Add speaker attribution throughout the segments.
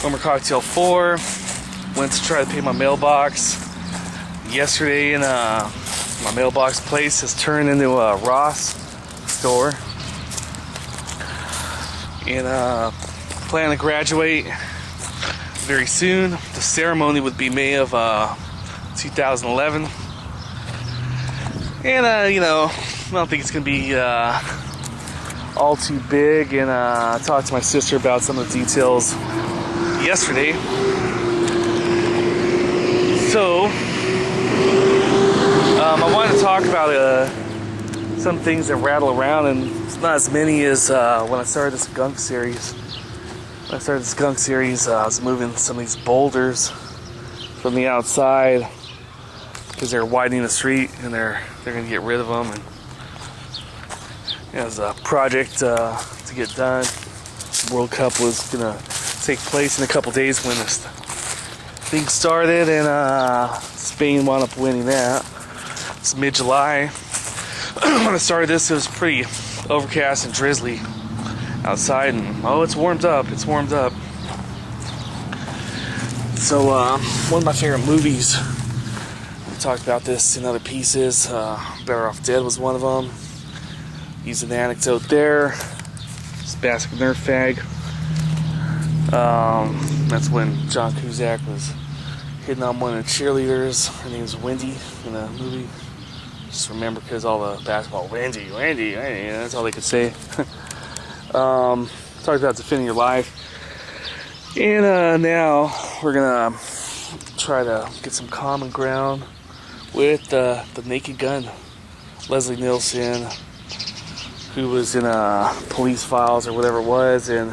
Speaker 1: Number cocktail 4. Went to try to pay my mailbox yesterday, and my mailbox place has turned into a Ross store. And plan to graduate very soon. The ceremony would be May of 2011. And you know, I don't think it's gonna be all too big. And I talked to my sister about some of the details yesterday. So I wanted to talk about some things that rattle around, and it's not as many as when I started this Gunk series. When I started this Gunk series, I was moving some of these boulders from the outside because they're widening the street, and they're going to get rid of them. And it was a project to get done. The World Cup was going to take place in a couple days when this thing started, and Spain wound up winning that. It's mid-July. When I started this, it was pretty overcast and drizzly outside, and oh, it's warmed up. It's warmed up. So one of my favorite movies, we talked about this in other pieces, Better Off Dead was one of them. Used an anecdote there. Spastic Nerf Fag. That's when John Cusack was hitting on one of the cheerleaders. Her name's Wendy in the movie. Just remember, because all the basketball, Wendy, that's all they could say. Talked about defending your life. And now we're gonna try to get some common ground with the Naked Gun, Leslie Nielsen, who was in Police Files or whatever it was, and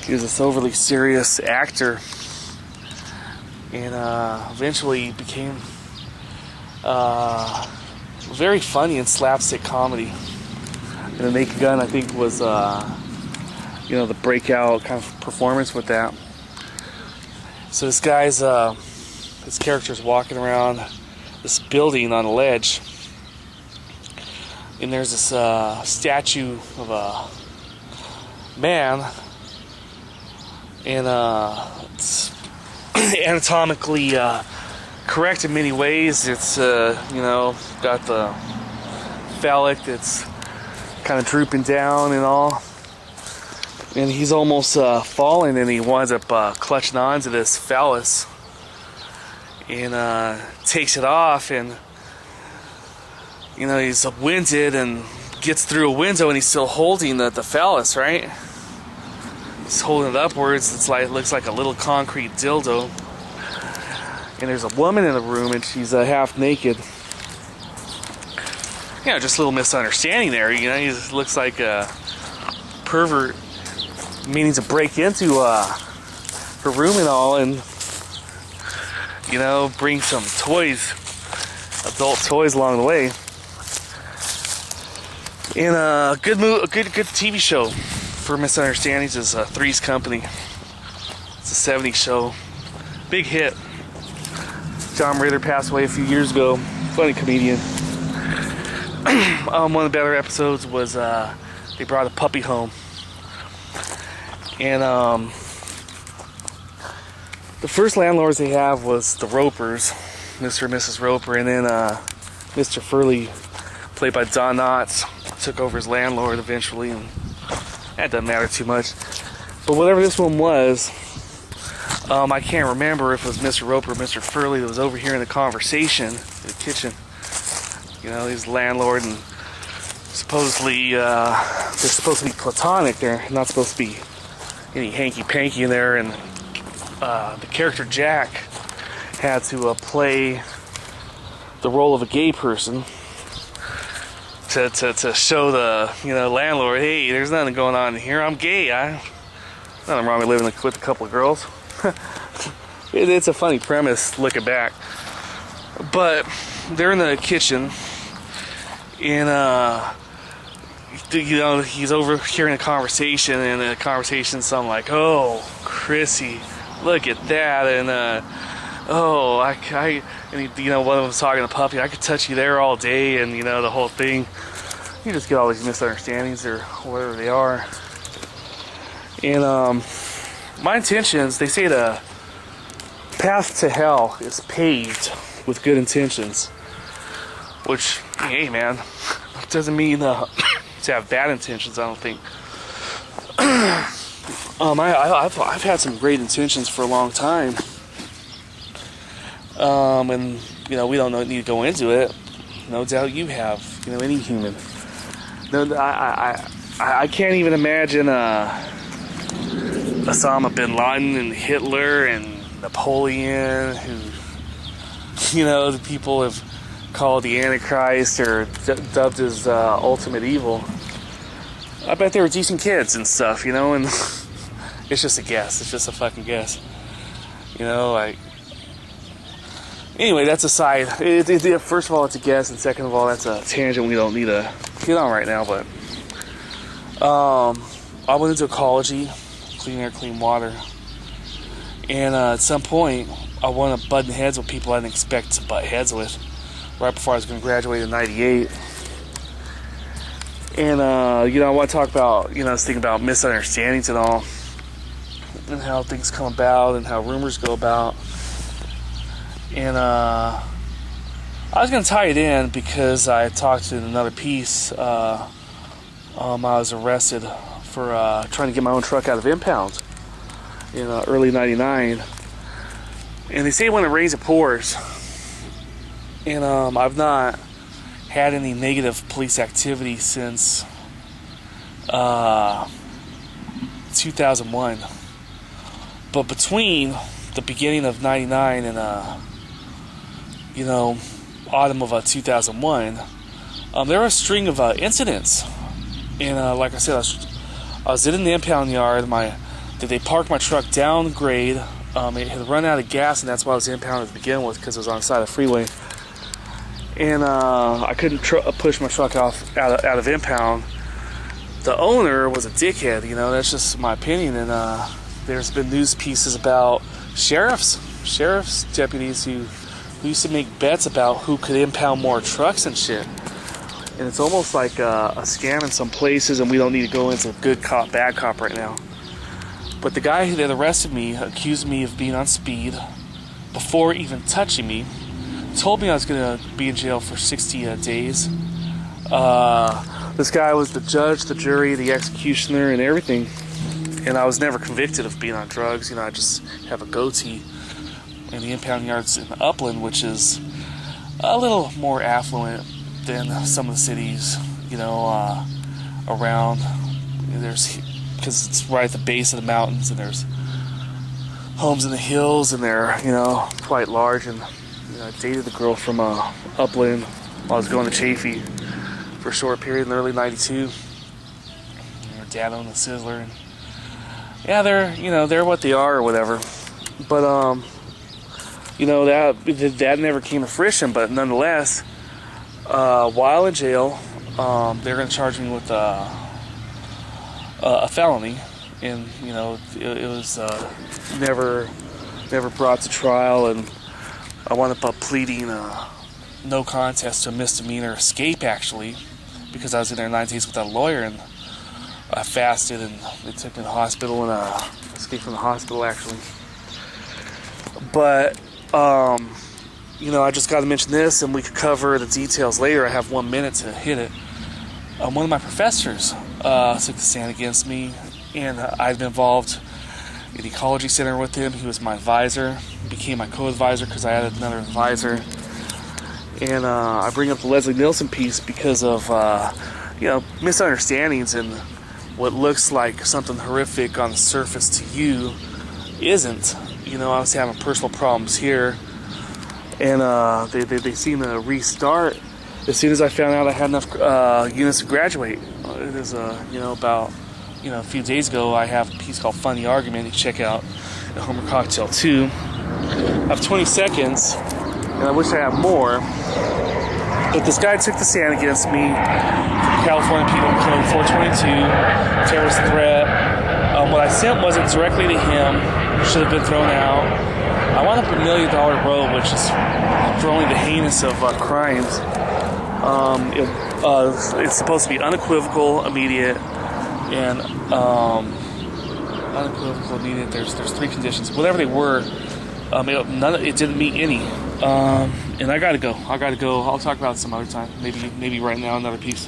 Speaker 1: he was this overly serious actor, and eventually became very funny in slapstick comedy. And the Naked Gun, I think, was you know, the breakout kind of performance with that. So this guy's his character's walking around this building on a ledge, and there's this statue of a man, and it's anatomically correct in many ways. It's you know, got the phallic that's kind of drooping down and all, and he's almost falling, and he winds up clutching on to this phallus, and takes it off, and you know, he's winded and gets through a window, and he's still holding the phallus, right? He's holding it upwards. It's like, it looks like a little concrete dildo. And there's a woman in the room, and she's half naked. You know, just a little misunderstanding there. You know, he looks like a pervert meaning to break into her room and all, and you know, bring some toys, adult toys along the way. And a good TV show for misunderstandings is Three's Company. It's a 70s show, big hit. John Ritter passed away a few years ago. Funny comedian. One of the better episodes was they brought a puppy home, and the first landlords they have was the Ropers, Mr. and Mrs. Roper, and then Mr. Furley, played by Don Knotts, took over as landlord eventually, and that doesn't matter too much. But whatever this one was, I can't remember if it was Mr. Roper or Mr. Furley that was overhearing the conversation in the kitchen. You know, he's the landlord, and supposedly they're supposed to be platonic. They're not supposed to be any hanky-panky in there, and the character Jack had to play the role of a gay person to show the, you know, landlord, hey, there's nothing going on here. I'm gay. Nothing wrong with living with a couple of girls. It's a funny premise looking back. But they're in the kitchen, and you know, he's overhearing a conversation, and the conversation's something like, oh, Chrissy, look at that, and oh, and he, you know, one of them's talking to Puppy, I could touch you there all day, and you know, the whole thing. You just get all these misunderstandings or whatever they are. And my intentions, they say the path to hell is paved with good intentions. Which, hey man, doesn't mean to have bad intentions, I don't think. I've had some great intentions for a long time. And, you know, we don't need to go into it. No doubt you have, you know, any human. No, I can't even imagine Osama bin Laden and Hitler and Napoleon, who, you know, the people have called the Antichrist or dubbed as ultimate evil. I bet they were decent kids and stuff, you know, and it's just a guess. It's just a fucking guess. You know, like... Anyway, that's aside. First of all, it's a guess, and second of all, that's a tangent we don't need to get on right now, but... I went into ecology, clean air, clean water, and at some point, I wanted to butt heads with people I didn't expect to butt heads with, right before I was going to graduate in '98. And, you know, I want to talk about, you know, I was thinking about misunderstandings and all, and how things come about, and how rumors go about. And, I was going to tie it in because I talked in another piece. I was arrested for trying to get my own truck out of impound in early '99. And they say when it rains, it pours. And I've not had any negative police activity since 2001. But between the beginning of '99 and you know, autumn of 2001, there were a string of incidents. And like I said, I was in the impound yard. They parked my truck down the grade. It had run out of gas, and that's why I was impounded to begin with, because it was on the side of the freeway. And I couldn't push my truck out of impound. The owner was a dickhead, you know. That's just my opinion. And there's been news pieces about sheriff's deputies who used to make bets about who could impound more trucks and shit. And it's almost like a scam in some places, and we don't need to go into good cop, bad cop right now. But the guy that arrested me accused me of being on speed before even touching me. Told me I was going to be in jail for 60 days. This guy was the judge, the jury, the executioner, and everything. And I was never convicted of being on drugs. You know, I just have a goatee. And the impound yard's in Upland, which is a little more affluent than some of the cities, you know, around. Because it's right at the base of the mountains, and there's homes in the hills, and they're, you know, quite large. And you know, I dated the girl from Upland while I was going to Chaffee for a short period in the early '92. Her dad owned the Sizzler, and yeah, they're what they are or whatever. But you know, that never came to fruition. But nonetheless, while in jail, they're going to charge me with a felony, and you know, it was never brought to trial, and I wound up pleading no contest to a misdemeanor escape, actually, because I was in there 9 days without a lawyer, and I fasted, and they took me to the hospital, and escaped from the hospital, actually. But you know, I just got to mention this, and we could cover the details later. I have 1 minute to hit it. One of my professors took the stand against me, and I've been involved in the ecology center with him. He was my advisor, became my co-advisor because I added another advisor. And I bring up the Leslie Nielsen piece because of you know, misunderstandings, and what looks like something horrific on the surface to you isn't. You know, I was having personal problems here, and they seem to restart as soon as I found out I had enough units to graduate. It is you know, about, you know, a few days ago, I have a piece called Funny Argument. You check out at Homer Cocktail 2. I have 20 seconds, and I wish I had more. But this guy took the stand against me from California Penal Code 422, terrorist threat. What I sent wasn't directly to him. It should have been thrown out. I wound up a $1 million road, which is for only the heinous of crimes. It's supposed to be unequivocal, immediate, and Unequivocal meaning that there's three conditions. Whatever they were, it didn't meet any. And I gotta go. I'll talk about it some other time. Maybe right now, another piece.